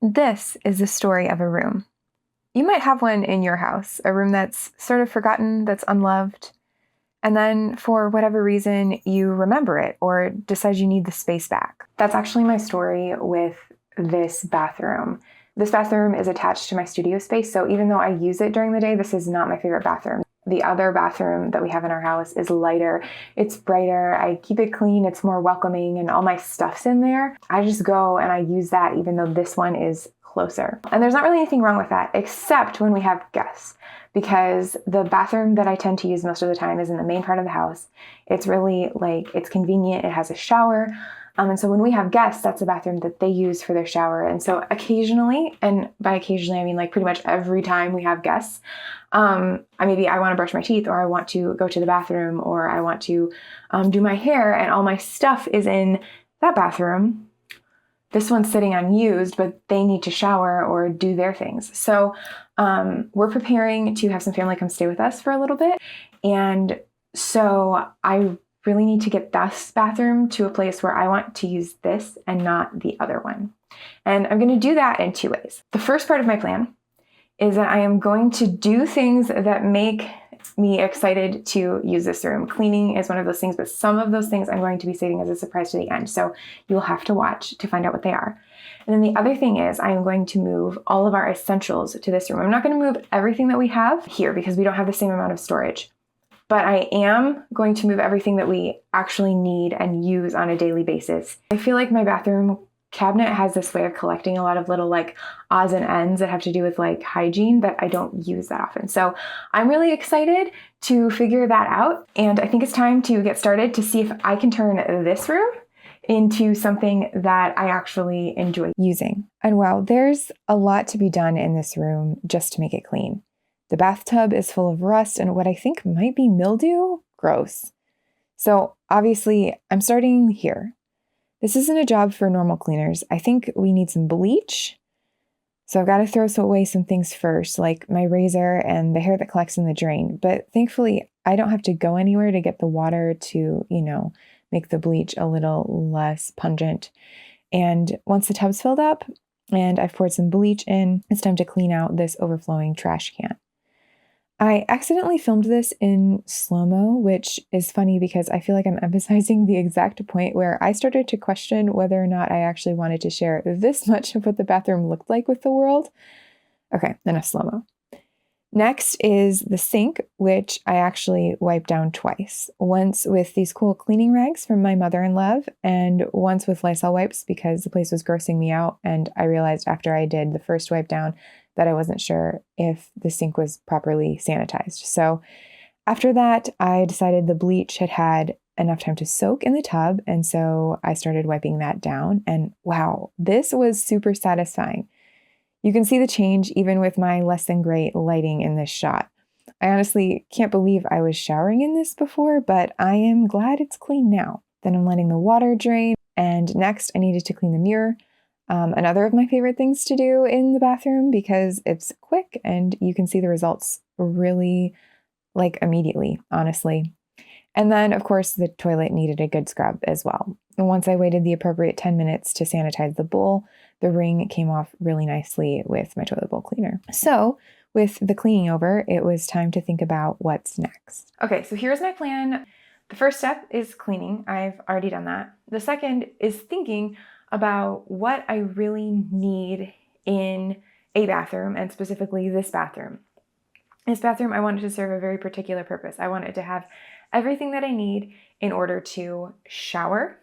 This is the story of a room. You might have one in your house, a room that's sort of forgotten, that's unloved, and then for whatever reason, you remember it or decide you need the space back. That's actually my story with this bathroom. This bathroom is attached to my studio space, so even though I use it during the day, this is not my favorite bathroom. The other bathroom that we have in our house is lighter, it's brighter, I keep it clean, it's more welcoming, and all my stuff's in there. I just go and I use that even though this one is closer. And there's not really anything wrong with that, except when we have guests, because the bathroom that I tend to use most of the time is in the main part of the house. It's really it's convenient, it has a shower. And so when we have guests, that's the bathroom that they use for their shower. And so occasionally, and by occasionally, I mean pretty much every time we have guests, maybe I want to brush my teeth, or I want to go to the bathroom, or I want to do my hair, and all my stuff is in that bathroom. This one's sitting unused, but they need to shower or do their things. So we're preparing to have some family come stay with us for a little bit. And so I really need to get this bathroom to a place where I want to use this and not the other one. And I'm going to do that in two ways. The first part of my plan is that I am going to do things that make me excited to use this room. Cleaning is one of those things, but some of those things I'm going to be saving as a surprise to the end. So you'll have to watch to find out what they are. And then the other thing is I am going to move all of our essentials to this room. I'm not going to move everything that we have here because we don't have the same amount of storage. But I am going to move everything that we actually need and use on a daily basis. I feel like my bathroom cabinet has this way of collecting a lot of little odds and ends that have to do with hygiene that I don't use that often. So I'm really excited to figure that out. And I think it's time to get started to see if I can turn this room into something that I actually enjoy using. And wow, there's a lot to be done in this room just to make it clean. The bathtub is full of rust and what I think might be mildew. Gross. So obviously I'm starting here. This isn't a job for normal cleaners. I think we need some bleach. So I've got to throw away some things first, like my razor and the hair that collects in the drain. But thankfully, I don't have to go anywhere to get the water to, make the bleach a little less pungent. And once the tub's filled up and I've poured some bleach in, it's time to clean out this overflowing trash can. I accidentally filmed this in slow-mo, which is funny because I feel like I'm emphasizing the exact point where I started to question whether or not I actually wanted to share this much of what the bathroom looked like with the world. Okay, enough slow-mo. Next is the sink, which I actually wiped down twice. Once with these cool cleaning rags from my mother-in-law, and once with Lysol wipes because the place was grossing me out, and I realized after I did the first wipe down that I wasn't sure if the sink was properly sanitized. So after that, I decided the bleach had enough time to soak in the tub, and so I started wiping that down, and wow, this was super satisfying. You can see the change even with my less than great lighting in this shot. I honestly can't believe I was showering in this before, but I am glad it's clean now. Then I'm letting the water drain, and next I needed to clean the mirror. Another of my favorite things to do in the bathroom because it's quick and you can see the results really immediately, honestly. And then, of course, the toilet needed a good scrub as well. And once I waited the appropriate 10 minutes to sanitize the bowl, the ring came off really nicely with my toilet bowl cleaner. So with the cleaning over, it was time to think about what's next. Okay, so here's my plan. The first step is cleaning. I've already done that. The second is thinking about what I really need in a bathroom, and specifically this bathroom. This bathroom, I want it to serve a very particular purpose. I want it to have everything that I need in order to shower,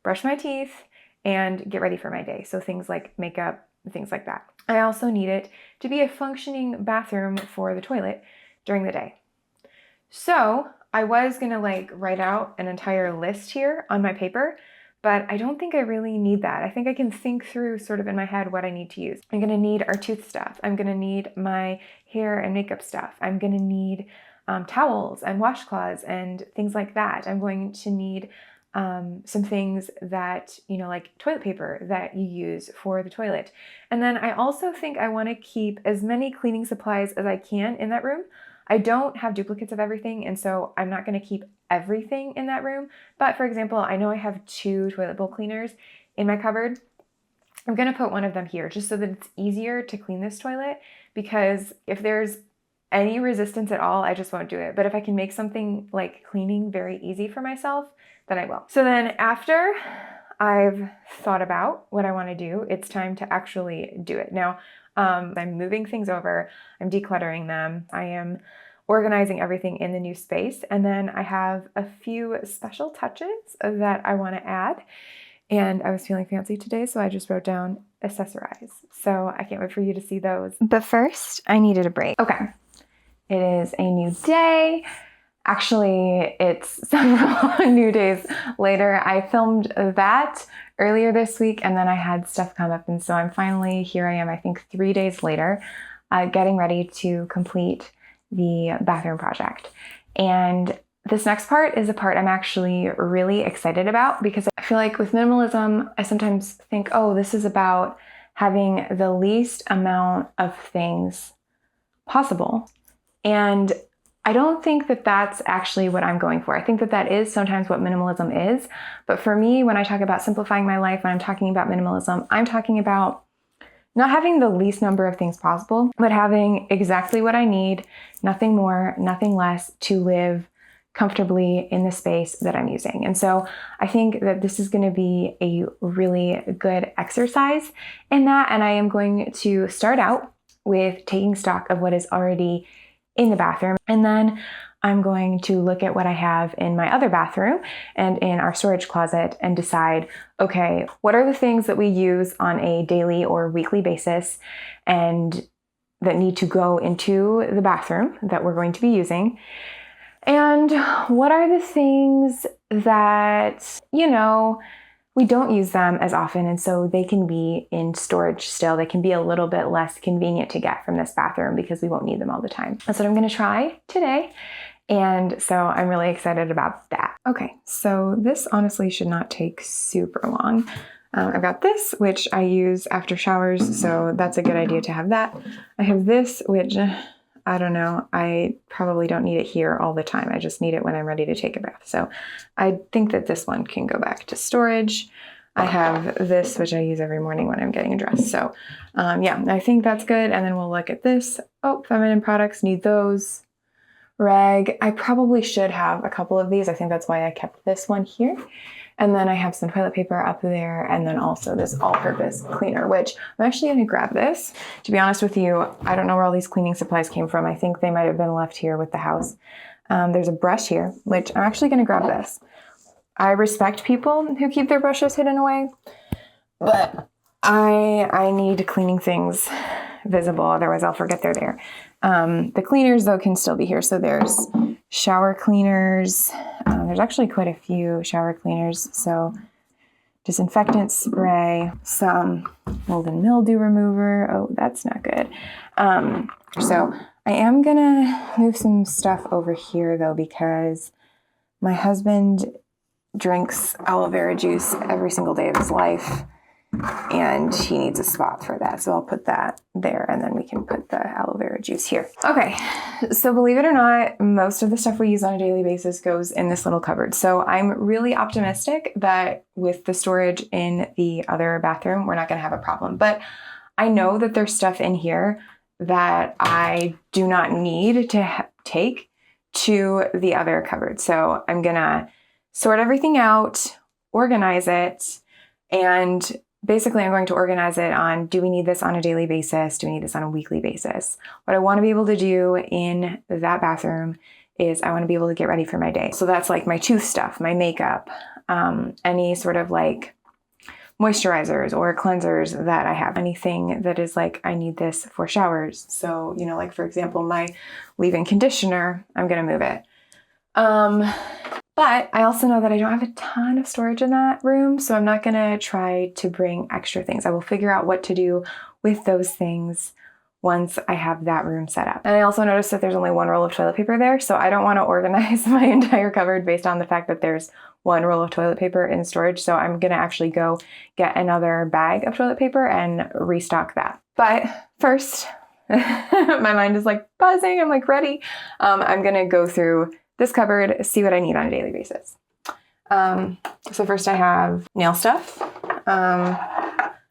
brush my teeth, and get ready for my day. So things like makeup, things like that. I also need it to be a functioning bathroom for the toilet during the day. So I was gonna write out an entire list here on my paper, but I don't think I really need that. I think I can think through sort of in my head what I need to use. I'm gonna need our tooth stuff. I'm gonna need my hair and makeup stuff. I'm gonna need towels and washcloths and things like that. I'm going to need some things that, like toilet paper that you use for the toilet. And then I also think I wanna keep as many cleaning supplies as I can in that room. I don't have duplicates of everything, and so I'm not going to keep everything in that room. But for example, I know I have 2 toilet bowl cleaners in my cupboard, I'm going to put one of them here just so that it's easier to clean this toilet, because if there's any resistance at all, I just won't do it. But if I can make something like cleaning very easy for myself, then I will. So then after I've thought about what I want to do, it's time to actually do it. Now, I'm moving things over, I'm decluttering them, I am organizing everything in the new space, and then I have a few special touches that I want to add. And I was feeling fancy today, so I just wrote down accessorize. So I can't wait for you to see those. But first, I needed a break. Okay, it is a new day. Actually, it's several new days later. I filmed that earlier this week, and then I had stuff come up, and so I'm finally, here I am, I think 3 days later, getting ready to complete the bathroom project. And this next part is a part I'm actually really excited about, because I feel like with minimalism, I sometimes think, oh, this is about having the least amount of things possible. And I don't think that that's actually what I'm going for. I think that that is sometimes what minimalism is. But for me, when I talk about simplifying my life, when I'm talking about minimalism, I'm talking about not having the least number of things possible, but having exactly what I need, nothing more, nothing less, to live comfortably in the space that I'm using. And so I think that this is going to be a really good exercise in that. And I am going to start out with taking stock of what is already in the bathroom. And then I'm going to look at what I have in my other bathroom and in our storage closet and decide, okay, what are the things that we use on a daily or weekly basis and that need to go into the bathroom that we're going to be using? And what are the things that, we don't use them as often, and so they can be in storage still. They can be a little bit less convenient to get from this bathroom because we won't need them all the time. That's what I'm going to try today. And so I'm really excited about that. Okay, so this honestly should not take super long. I've got this, which I use after showers, so that's a good idea to have that. I have this, which I don't know, I probably don't need it here all the time. I just need it when I'm ready to take a bath. So I think that this one can go back to storage. I have this, which I use every morning when I'm getting dressed. So yeah, I think that's good. And then we'll look at this. Oh, feminine products, need those. Rag, I probably should have a couple of these. I think that's why I kept this one here. And then I have some toilet paper up there, and then also this all-purpose cleaner, which I'm actually going to grab this. To be honest with you, I don't know where all these cleaning supplies came from. I think they might have been left here with the house. There's a brush here, which I'm actually going to grab this. I respect people who keep their brushes hidden away, but I need cleaning things visible, otherwise I'll forget they're there. The cleaners, though, can still be here. So there's shower cleaners. There's actually quite a few shower cleaners. So disinfectant spray, some mold and mildew remover. Oh, that's not good. So I am going to move some stuff over here, though, because my husband drinks aloe vera juice every single day of his life, and he needs a spot for that. So I'll put that there, and then we can put the aloe vera juice here. Okay, so believe it or not, most of the stuff we use on a daily basis goes in this little cupboard. So I'm really optimistic that with the storage in the other bathroom, we're not gonna have a problem. But I know that there's stuff in here that I do not need to take to the other cupboard. So I'm gonna sort everything out, organize it, and basically I'm going to organize it on, do we need this on a daily basis? Do we need this on a weekly basis? What I want to be able to do in that bathroom is I want to be able to get ready for my day. So that's like my tooth stuff, my makeup, any sort of like moisturizers or cleansers that I have, anything that is like, I need this for showers. So, like for example, my leave-in conditioner, I'm going to move it. But I also know that I don't have a ton of storage in that room, so I'm not going to try to bring extra things. I will figure out what to do with those things once I have that room set up. And I also noticed that there's only one roll of toilet paper there, so I don't want to organize my entire cupboard based on the fact that there's one roll of toilet paper in storage. So I'm going to actually go get another bag of toilet paper and restock that. But first, my mind is like buzzing. I'm like ready. I'm going to go through this cupboard, see what I need on a daily basis. So first I have nail stuff.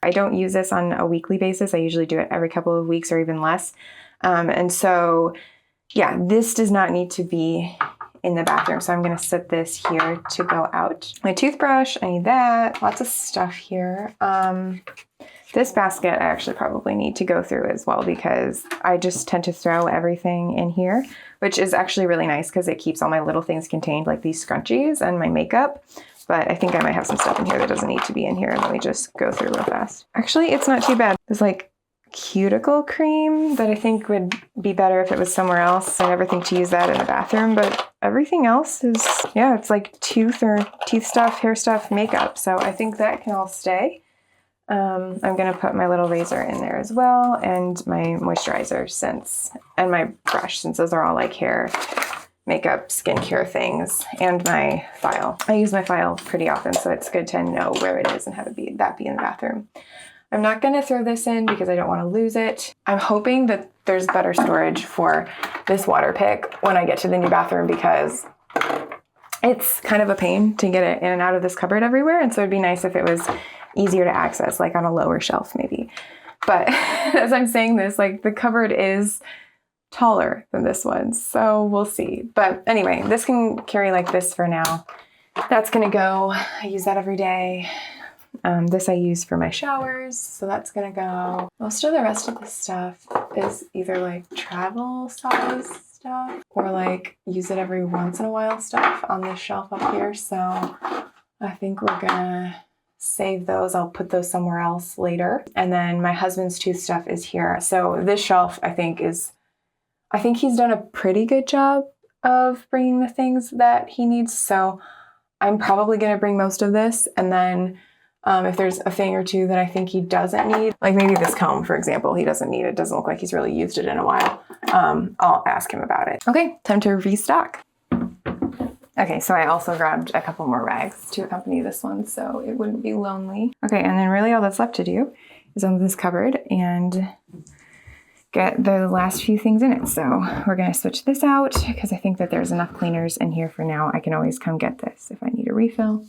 I don't use this on a weekly basis. I usually do it every couple of weeks or even less. And so, yeah, this does not need to be in the bathroom. So I'm going to set this here to go out. My toothbrush, I need that. Lots of stuff here. This basket I actually probably need to go through as well because I just tend to throw everything in here, which is actually really nice because it keeps all my little things contained, like these scrunchies and my makeup. But I think I might have some stuff in here that doesn't need to be in here. Let me just go through real fast. Actually, it's not too bad. There's like cuticle cream that I think would be better if it was somewhere else. I never think to use that in the bathroom, but everything else is, yeah, it's like teeth stuff, hair stuff, makeup. So I think that can all stay. I'm going to put my little razor in there as well, and my moisturizer and my brush, since those are all like hair, makeup, skincare things, and my file. I use my file pretty often, so it's good to know where it is and have be in the bathroom. I'm not going to throw this in because I don't want to lose it. I'm hoping that there's better storage for this water pick when I get to the new bathroom because it's kind of a pain to get it in and out of this cupboard everywhere. And so it'd be nice if it was easier to access, like on a lower shelf maybe. But as I'm saying this, like the cupboard is taller than this one, so we'll see. But anyway, this can carry like this for now. That's gonna go. I use that every day. This I use for my showers, so that's gonna go. Most of the rest of this stuff is either like travel size stuff or like use it every once in a while stuff on this shelf up here. So I think we're gonna save those. I'll put those somewhere else later. And then my husband's tooth stuff is here. So this shelf I think he's done a pretty good job of bringing the things that he needs. So I'm probably going to bring most of this. And then if there's a thing or two that I think he doesn't need, like maybe this comb, for example, he doesn't need it. Doesn't look like he's really used it in a while. I'll ask him about it. Okay, time to restock. Okay, so I also grabbed a couple more rags to accompany this one so it wouldn't be lonely. Okay, and then really all that's left to do is open this cupboard and get the last few things in it. So we're going to switch this out because I think that there's enough cleaners in here for now. I can always come get this if I need a refill.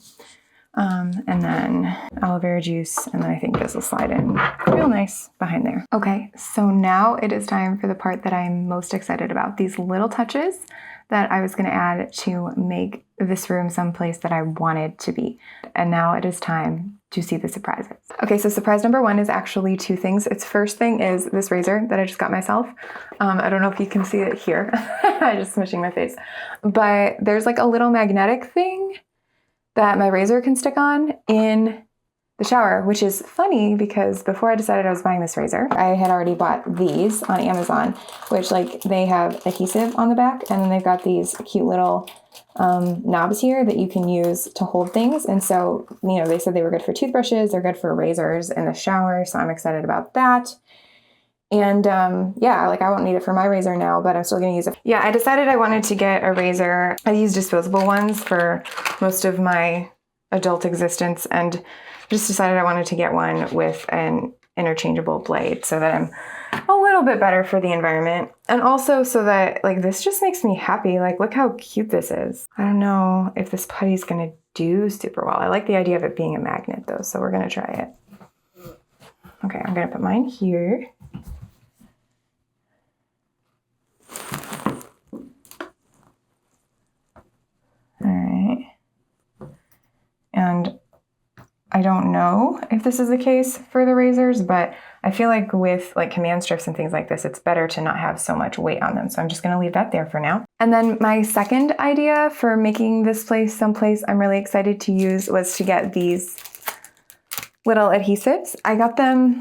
And then aloe vera juice, and then I think this will slide in real nice behind there. Okay, so now it is time for the part that I'm most excited about. These little touches that I was going to add to make this room someplace that I wanted to be. And now it is time to see the surprises. Okay, so surprise number one is actually two things. Its first thing is this razor that I just got myself. I don't know if you can see it here. I'm just smishing my face. But there's like a little magnetic thing that my razor can stick on in the shower, which is funny because before I decided I was buying this razor, I had already bought these on Amazon, which like they have adhesive on the back, and then they've got these cute little knobs here that you can use to hold things. And so, you know, they said they were good for toothbrushes, they're good for razors in the shower, so I'm excited about that. And yeah, like I won't need it for my razor now, but I'm still gonna use it. Yeah, I decided I wanted to get a razor. I use disposable ones for most of my adult existence, and just decided I wanted to get one with an interchangeable blade so that I'm a little bit better for the environment. And also so that like this just makes me happy. Like look how cute this is. I don't know if this putty's gonna do super well. I like the idea of it being a magnet though, so we're gonna try it. Okay, I'm gonna put mine here. All right. And I don't know if this is the case for the razors, but I feel like with like command strips and things like this, it's better to not have so much weight on them. So I'm just gonna leave that there for now. And then my second idea for making this place someplace I'm really excited to use was to get these little adhesives. I got them,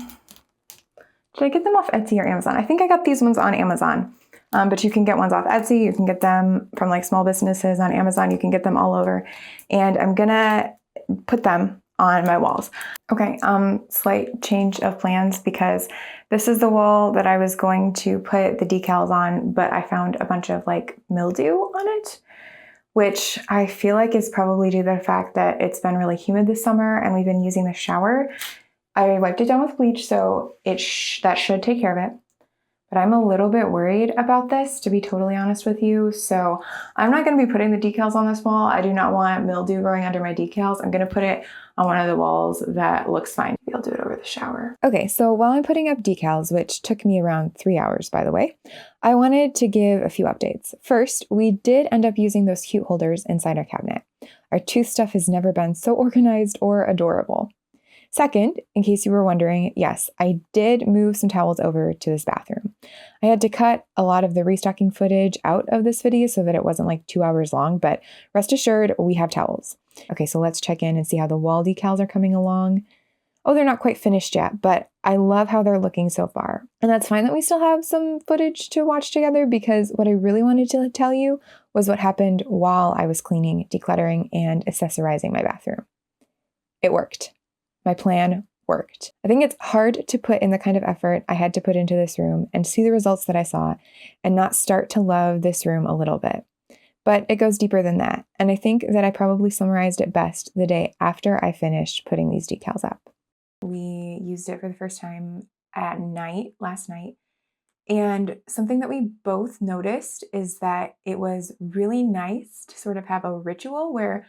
did I get them off Etsy or Amazon? I think I got these ones on Amazon. But you can get ones off Etsy. You can get them from like small businesses on Amazon. You can get them all over. And I'm gonna put them on my walls. Okay, slight change of plans because this is the wall that I was going to put the decals on, but I found a bunch of like mildew on it, which I feel like is probably due to the fact that it's been really humid this summer and we've been using the shower. I wiped it down with bleach, so that should take care of it. But I'm a little bit worried about this, to be totally honest with you. So I'm not going to be putting the decals on this wall. I do not want mildew growing under my decals. I'm going to put it on one of the walls that looks fine. Maybe I'll do it over the shower. Okay, so while I'm putting up decals, which took me around 3 hours, by the way, I wanted to give a few updates. First, we did end up using those cute holders inside our cabinet. Our tooth stuff has never been so organized or adorable. Second, in case you were wondering, yes, I did move some towels over to this bathroom. I had to cut a lot of the restocking footage out of this video so that it wasn't like 2 hours long, but rest assured, we have towels. Okay, so let's check in and see how the wall decals are coming along. Oh, they're not quite finished yet, but I love how they're looking so far. And that's fine that we still have some footage to watch together, because what I really wanted to tell you was what happened while I was cleaning, decluttering, and accessorizing my bathroom. It worked. My plan worked. I think it's hard to put in the kind of effort I had to put into this room and see the results that I saw and not start to love this room a little bit. But it goes deeper than that. And I think that I probably summarized it best the day after I finished putting these decals up. We used it for the first time at night, last night. And something that we both noticed is that it was really nice to sort of have a ritual where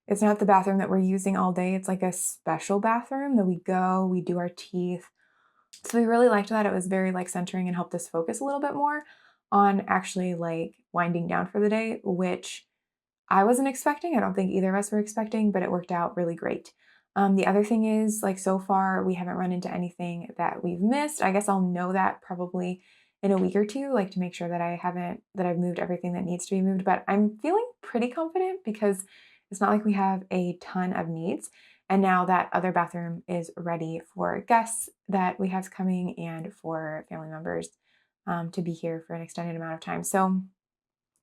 it's not the bathroom that we're using all day. It's like a special bathroom that we go, we do our teeth. So we really liked that. It was very like centering and helped us focus a little bit more on actually like winding down for the day, which I wasn't expecting. I don't think either of us were expecting, but it worked out really great. The other thing is, like, so far we haven't run into anything that we've missed. I guess I'll know that probably in a week or two, like to make sure that I've moved everything that needs to be moved. But I'm feeling pretty confident because it's not like we have a ton of needs. And now that other bathroom is ready for guests that we have coming and for family members to be here for an extended amount of time. So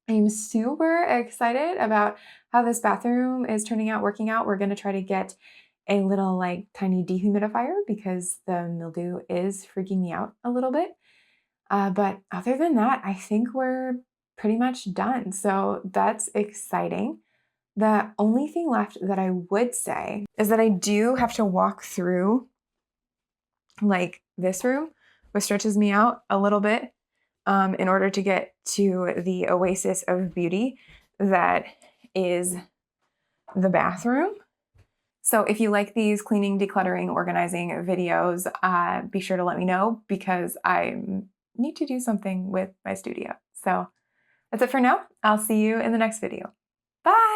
I'm super excited about how this bathroom is turning out, working out. We're going to try to get a little like tiny dehumidifier because the mildew is freaking me out a little bit. But other than that, I think we're pretty much done. So that's exciting. The only thing left that I would say is that I do have to walk through like this room, which stretches me out a little bit in order to get to the oasis of beauty that is the bathroom. So if you like these cleaning, decluttering, organizing videos, be sure to let me know because I need to do something with my studio. So that's it for now. I'll see you in the next video. Bye!